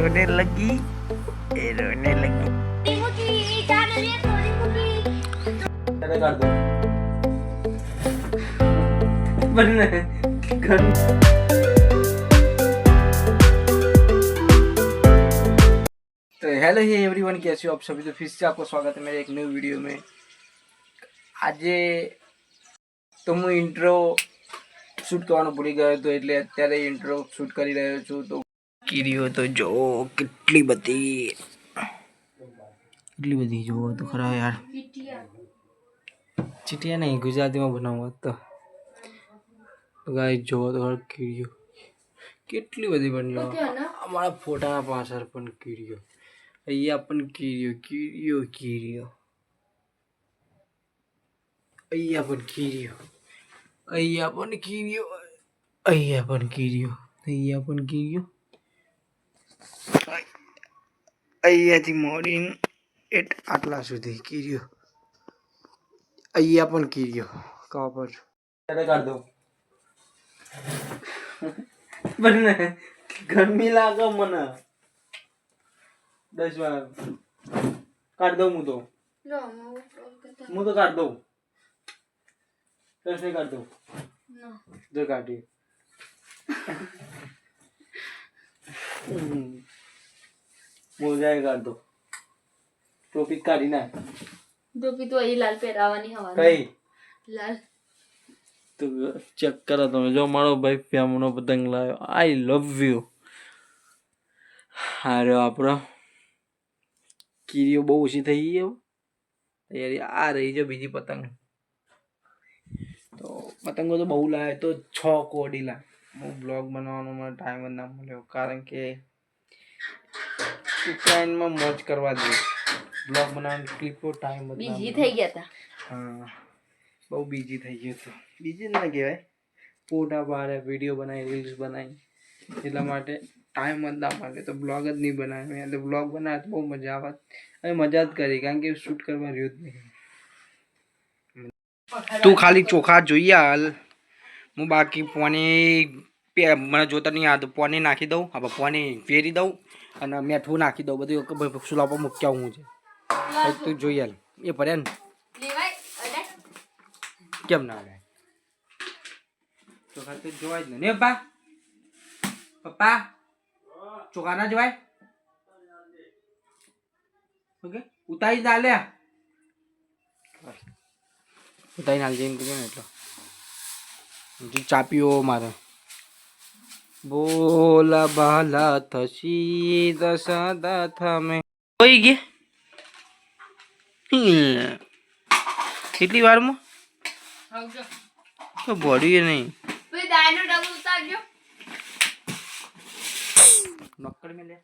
रोने लगी, ये रोने लगी। कर दो तो हेलो ही एवरीवन, कैसे हो आप सभी। तो फिर से आपको स्वागत है मेरे एक न्यू वीडियो में। आज तो હું ઇન્ટ્રો શૂટ કરવાનું ભૂલી ગયો હતો, એટલે અત્યારે ઇન્ટ્રો શૂટ કરી રહ્યો છું। તો કીરીઓ તો જો કેટલી બધી જોવો તો ખરા યાર। ચીટિયા નહીં, ગુજરાતીમાં બનાવો તો ગાઈસ જોવો તો ખરા કીરીઓ કેટલી બધી બની। અમારા ફોટાના પાછળ પણ કીરીઓ, અહીંયા પણ કીરીઓ કીરીઓ કીરીઓ, અહીંયા પણ કીરીઓ, અહીંયા પણ કીરીઓ, અહીંયા પણ કીરીઓ, અહીંયા પણ કીરીઓ, અહીંયાથી મોડીને આટલા સુધી કીરીઓ, અહીંયા પણ કીરીઓ। કાપડ કાઢ દો બંને, ગરમી લાગે મને। 10 વાર કાઢ દઉં હું તો કાઢ દઉં। कैसे कर दो जो काटी मोजा कर दो। टोपी काटी ना, टोपी तो वही लाल पहरावानी हवा कई लाल। तो चेक करो તમે જો મારો ભાઈ પ્યામનો પતંગ લાવ્યો। આઈ લવ યુ। અરે આપણો કીરીઓ બહુ ઓછી થઈ ગઈ હવે યાર। આ રહી છે બીજી પતંગ। તો પતંગો તો બહુ લાવે, તો 6 કોડી લાવે। હું બ્લોગ બનાવવાનો મને ટાઈમ જ ના મળ્યો, કારણ કે ઉત્તરાયણમાં મોજ કરવા દે, બ્લોગ બનાવવાનો ક્લિપો ટાઈમ જ બીજી થઈ ગયા હતા। હા, બહુ બીજી થઈ ગયો હતો। બીજી ના કહેવાય, ફોટા પાડે, વિડીયો બનાવી, રીલ્સ બનાવી, એટલા માટે ટાઈમ જ ના મળે, તો બ્લોગ જ નહીં બનાવ્યો। એટલે બ્લોગ બનાવે તો બહુ મજા આવે, અને મજા જ કરી, કારણ કે શૂટ કરવા રહ્યો જ નહીં। તું ખાલી ચોખા જોઈએ હાલ, હું બાકી પાણી મને જોતા નહીં આવતું, પાણી નાખી દઉં, હવે પાણી ફેરી દઉં અને મીઠું નાખી દઉં, બધું સુલા પર મૂક્યા હું છે। તું જોઈ હાલ, એ ભર્યા ને કેમ ના આવે ચોખા તો જોવાય જ ને પપ્પા। પપ્પા ચોખા ના જોવાય, ઓકે ઉતારી ચાલે, ઉતારી નાખજે એમ કહે ને। એટલો ચાપીઓ મારે બોલા બાલા થશી દસા થમે હોઈ ગઈ કેટલી વારમાં તો બોડી નહીં નક્કર મેં લે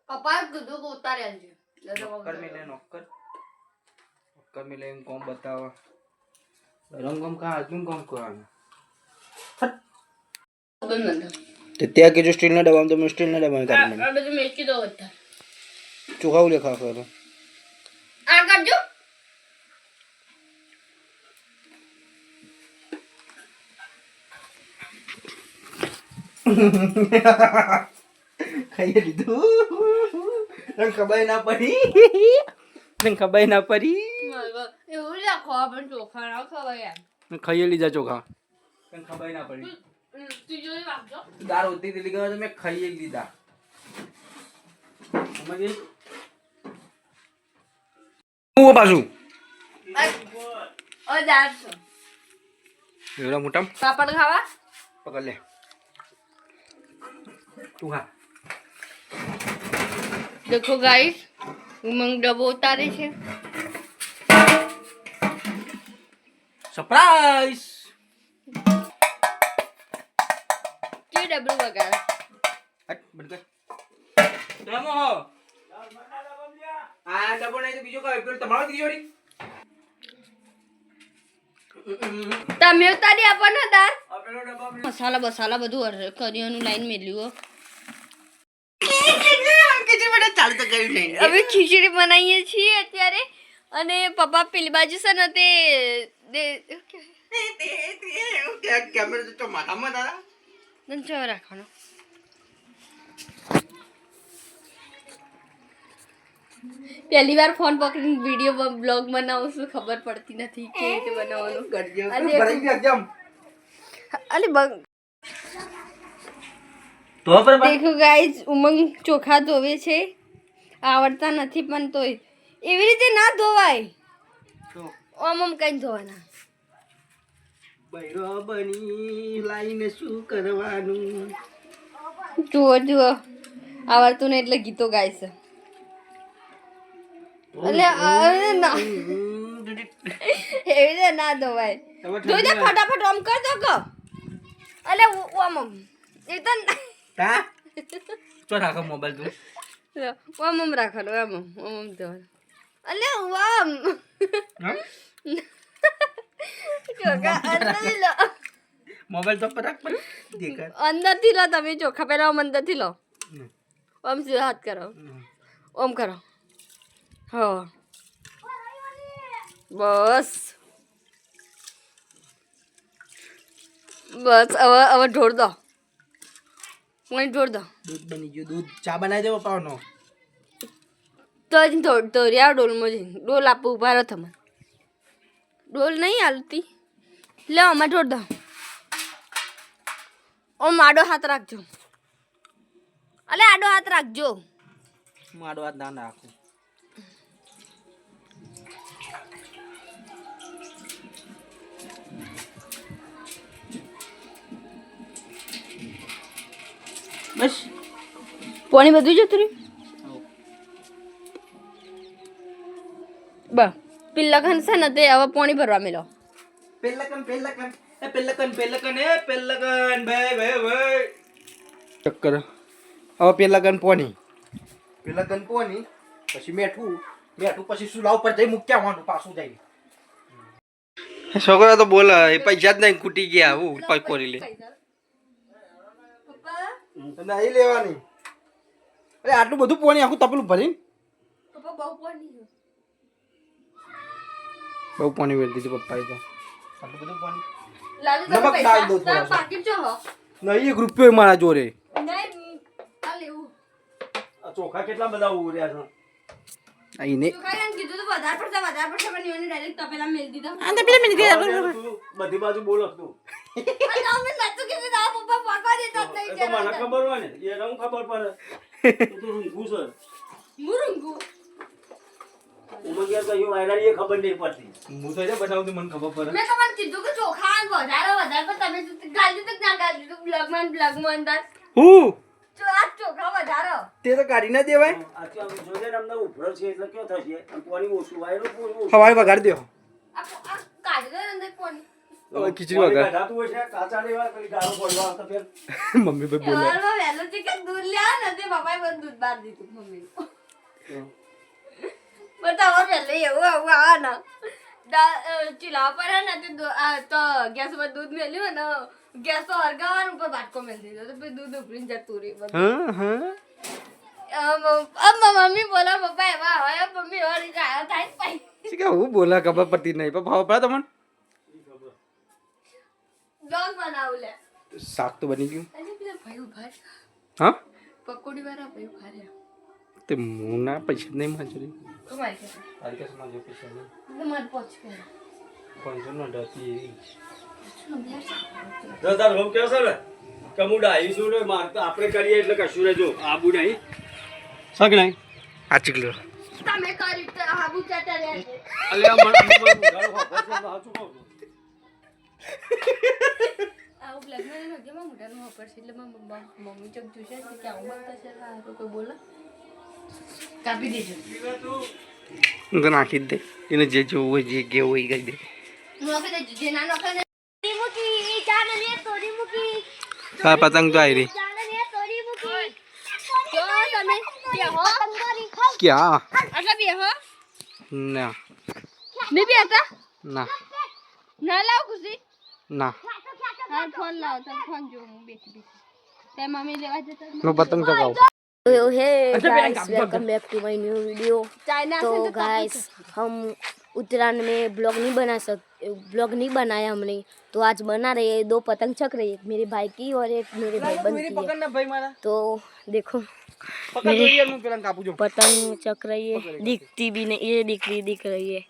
પપ્પા કીધું ઉતારે નક્કર મેં લે નક્કર મેં લે એમ કોમ બતાવો રંગમ કા આજનું કામ કરવાનું। તો ત્યાં કે જો સ્ટીલના ડબ્બામાં, તો મેં સ્ટીલના ડબ્બામાં કાઢી આ બધું મેકી દો બધા ચોખાવ લેખા કરો આ કરજો। ખાઈ લીધું, તને ખબર ના પડી, તને ખબર ના પડી, એવું રાખો પણ ચોખા ના ખવાય યાર। ખાઈ લીધા ચોખા, તને ખબર ના પડી। તું જોઈ રાખજો, દાળ હોતી તેલી ગયો તો મેં ખાઈ લીધા। સમજી હું પાછું ઓ દાળ છો એવડા મોટા પાપડ ખાવા પકડ લે તું ખા। देखो गाइस, उमंग डब्बो उतारे છે। સરપ્રાઈઝ કે ડબલું વગાડ હટ બંધ કર તેમો હો આ ડબ્બો નહીં તો બીજો કઈ પેલો તમારો દીધી જોડી તમે ઉતારી આપો ને દાળ। આ પેલો ડબ્બો મસાલા બસાલા બધું કરિયાનું લાઈન મેલ્યું। ચાલુ તો કર્યું નહીં, હવે ખીચડી બનાવીએ છીએ અત્યારે, અને પપ્પા પેલી બાજુ છે ને તે કેમેરા તો માથામાં તારા દંચો રાખવાનો। પહેલી વાર ફોન પકડીને વિડીયો બ્લોગ બનાવું છું, ખબર પડતી નથી કેવી રીતે બનાવવાનું. ભરાઈ ગયો એકદમ. અલે બગ તો પર દેખો ગાઈઝ, ઉમંગ ચોખા ધોવે છે. આવડતા નથી પણ તોય એવી રીતે ના ધોવાય. ઓમ કઈ ધોવાના. બૈરો બની લાઈને શું કરવાનું? જુઓ જુઓ, આવડતું ને એટલે ગીતો ગાય છે. એટલે એવી રીતે ના ધોવાય. ધોઈ દે ફટાફટ. ઓમ કર દો કો. અલે ઓમ એ તો કા તો રાખો મોબાઈલ તું. ઓમ રાખવાનું. ઓમ ધોવાનું. અલે ઓમ ચોખા અંદરથી લો. મોબાઈલ તો પર રાખ પર દેખાય. અંદરથી લો તમે ચોખા. પહેલા ઓમ અંદરથી લો. ઓમ સીધો હાથ કરો. ઓમ કરો. હો બસ બસ. હવે ઢોળ દો. પાણી ઢોળ દો. દૂધ બની ગયું. દૂધ ચા બનાવી દેવો પાવનો. તો રહ્યા ડોલમાં જઈને ડોલ આપું. ઉભા રહો તમે. ડોલ નહીં હાલતી. લે આમાં ઢોળ દો. ઓમ આડો હાથ રાખજો. અલે આડો હાથ રાખજો. માડો હાથ ના નાખું. બસ પાણી બધું જતું રહ્યું. બસ પિલ્લા છે ને તે હવે પાણી ભરવા મેલો. પેલકન ભાઈ ચક્કર. હવે પેલકન પોની પછી મેઠું પછી સુલા ઉપર જઈ મૂક્યા આવવાનું પાછું જઈ. છોકરા તો બોલે પૈસા જ નહીં ખૂટી ગયા. હું પાઈ કોરી લે નહીં લેવાની. અરે આટલું બધું પોણી આખું તપેલું ભરીને બહુ પાણી વેરી દીધું પપ્પાએ તો. આટલું બધું પાણી નમક ડાળ દો થોડા. નહીં એક રૂપિયો મારા જોડે. ચોખા કેટલા બધા ઉર્યા છે આઈને. બધી બાજુ બોલો તું. મને ખબર હોય ને એ રંગ ખબર પડે. તું રૂંગું છે. ઉમંગિયા તો એવું આયલા એ ખબર નહીં પડતી. હું તો બતાવું મને ખબર પડે. મેં તમને કીધું કે ચોખા વધારે પણ તમે ગાલી તો ના ગાલી તો બ્લગમાં અંદર હું જો આ ચોખા વધારો તે તો કાઢી ના દેવાય. આ તો આમ જોજે ને અમને ઉભરો છે એટલે કેવો થશે અને પાણી ઓછું વાયરો ઓછું હવાઈ વગાડી દેવો. આ કાઢી દો અંદર પાણી. હવે ખીચડી વગાડ. કાઢાતું હોય છે કાચા લેવા પેલી ગાળો પડવા આવતા પેલ મમ્મી ભાઈ બોલે સવારમાં વહેલું છે કે દૂધ લ્યા ને તે પપ્પાએ બધું દૂધ બહાર દીધું મમ્મી. બતાવો પહેલે એવું આ ના ચૂલા પર હે ને તો ગેસ પર દૂધ મેલ્યું ને ગેસ તો હરગાવાનું ઉપર બાટકો મેલ દીધો તો પછી દૂધ ઉભરીને જતું રહ્યું. મમ્મી બોલો પપ્પા એવા હોય મમ્મી વાળી જાય થાય પાઈ કે હું બોલા ખબર પડતી નહીં પણ ભાવ પડે તમને. બ્લોગ બનાવું લે. શાક તો બની ગયું. અને પેલા ભાઈ ઉભા છે. હા પકોડી વાળા ભાઈ ઉભા રહ્યા. તે મુના પૈસા નહીં મજૂરી. કમાઈ ગયા. તારી કેસ માં જો પૈસા નહીં. તમારે પહોંચ ગયા. પૈસા નો ડતી. દાદા રોમ કેવો છે ને કે હું ડાઈ છું ને માર તો આપણે કરીએ એટલે કશું રહેજો આબુ નહીં સગ નહીં આ ચીકલો તમે કરી તો હાબુ ચાટા રહ્યા. અલ્યા મને ગાળો ખબર છે સાચું કહું છું. આવું બ્લેકમાં ને કે મોટાનું ઓફર છે એટલે મમ્મી ચોક જોશે કે આવું બોલતા છે આ તો કોઈ બોલે કાપી દેજો. હું તો નાખી જ દે એને જે જોવું હોય જે કેવું હોય કહી દે. નોખી દેજો જે ના નોખે ને મુકી ચાને ને તોડી મુકી. હા પતંગ તો આવી રહી. ચાને ને તોડી મુકી. જો તમે બેહો ક્યાં આટલા બેહો ના નહીં બેહતા ના ના લાવ ખુશી ના હા ફોન લાવ તો ફોન જો હું બેઠી તે મમ્મી લેવા જતા નો પતંગ ચગાવ. Hey guys, welcome back to my new video. China तो guys, हम उत्तरायण में ब्लॉग नहीं बना ब्लॉग नहीं बनाया हमने, तो आज बना रहे हैं। 2 पतंग चक रही है, एक मेरे भाई की और एक मेरे भाईबंद मेरी की पकड़ है। ना भाई मारा तो देखो पकड़ दो यार मैं पेला कापू जो पतंग चक रही है, दिखती भी नहीं, ये दिख रही है।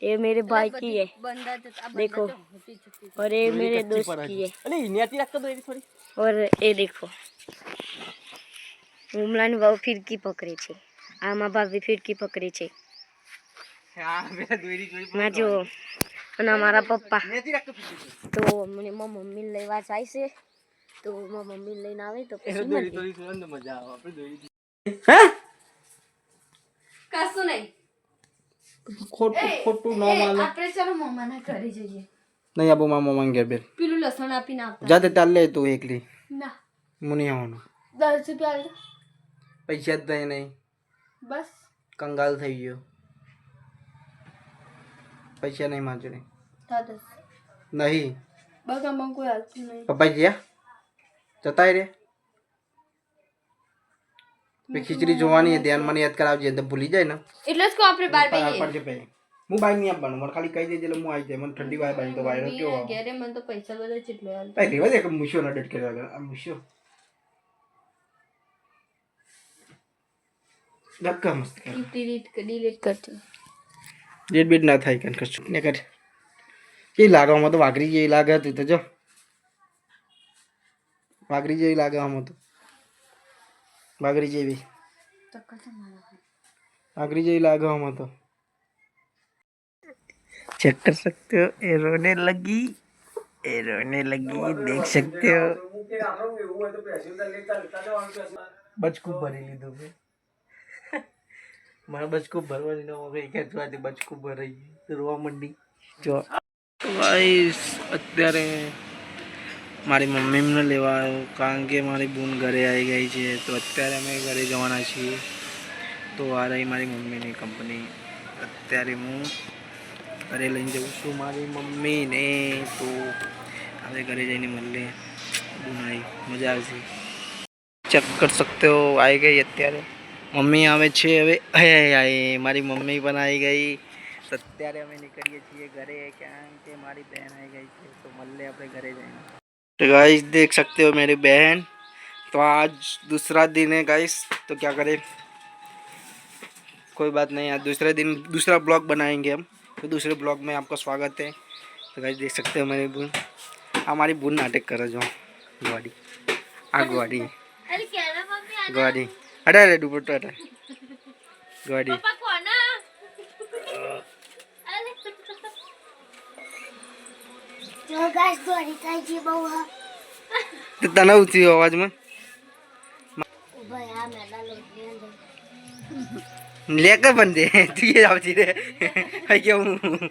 ये मेरे भाई की है, બંધા જતા देखो। પીછું પીછું और ये मेरे दोस्त की है। अरे इनियाती रख दो थोड़ी और ये देखो ઉમલાની વહુ ફિરકી પકડે છે, આમાં ભાભી ફિરકી પકડે છે। हां मेरा दोरी जोई ના જો અને અમારા પપ્પા इनियाती रख दो તો મને મમ્મી લેવા જાય છે, તો મમ્મી લઈને આવે તો પછી दोरी મળીએ। थोड़ी सुन तो मजा आवे આપણે दोरी કશું નહીં ખોટું ખોટું ન માલે આપણે ચાલો મમ્માના ઘરે જઈએ નહીં આબુ મામા માંગે બેન પેલું લસણ આપીને આવતા જાતે તાલ લે તું એકલી ના મુની આવવાનું 10 રૂપિયા આલે પૈસા જ દઈ નહીં બસ કંગાલ થઈ ગયો પૈસા નહીં માંગજો નહીં તા 10 નહીં બસ આમાં કોઈ હાલતું નહીં પપ્પા ગયા જતા રે મેં ખીચડી જોવાની है ध्यान મને યાદ કરાવજે તો ભૂલી જાય ને એટલે જ કહો આપણે બહાર બેહીએ પડજે પે હું બાઈ નહીં આપવાનું મને ખાલી કહી દેજે એટલે હું આવી જાય મને ઠંડી વાય બાઈ તો વાયરો કેવો આવે ઘરે મને તો પૈસા બધા ચેટલો હાલ ભાઈ રેવા દે કે મુશો ના ડટ કર્યા આ મુશો ધક્કા મસ્ત કર ડિલીટ કરતી ડેટ બેટ ના થાય કન કશું ને કર એ લાગવામાં તો વાઘરી જેવી લાગે તું તો જો વાઘરી જેવી લાગે આમાં તો वागरी जेवी वागरी जेवी लागा हम तो चेक कर सकते हो ये रोने लगी देख सकते हो बचकू भरी लीधो पे मारा बचकू भरवानी न हो गई क्या थी बचकू भराई रोवा मंडी जो गाइस અત્યારે મારી મમ્મીને લેવા આવ્યો કારણ કે મારી બૂન ઘરે આવી ગઈ છે તો અત્યારે અમે ઘરે જવાના છીએ તો આ રહી મારી મમ્મીની કંપની અત્યારે હું ઘરે લઈને જઉં છું મારી મમ્મીને તો હવે ઘરે જઈને મળીએ બૂન આવી મજા આવશે ચેક કરી सकते हो આવી ગઈ અત્યારે મમ્મી આવે છે હવે આય મારી મમ્મી પણ આવી ગઈ તો અત્યારે અમે નીકળીએ છીએ ઘરે કારણ કે મારી બહેન આવી ગઈ છે તો મળીએ આપણે ઘરે જઈને तो गाइस देख सकते हो मेरी बहन तो आज दूसरा दिन है गाइस तो क्या करें कोई बात नहीं आज दूसरे दिन दूसरा ब्लॉग बनाएंगे हम तो दूसरे ब्लॉग में आपका स्वागत है तो गाइस देख सकते हो मेरी बहन हमारी बहन नाटक कर जो गुआड़ी आ गुआड़ी અરે કેના મમ્મી આ गुआड़ी अरे अरे दुपट्टा हटा गुआड़ी પપ્પા કોના અરે જો ગાઈસ દોરી થાય છે બહુ तो तनाव थी आवाज में ભાઈ આ મેલા લોટ लेकर बंदे तू ये जाओ रे है क्या हूँ લેંદે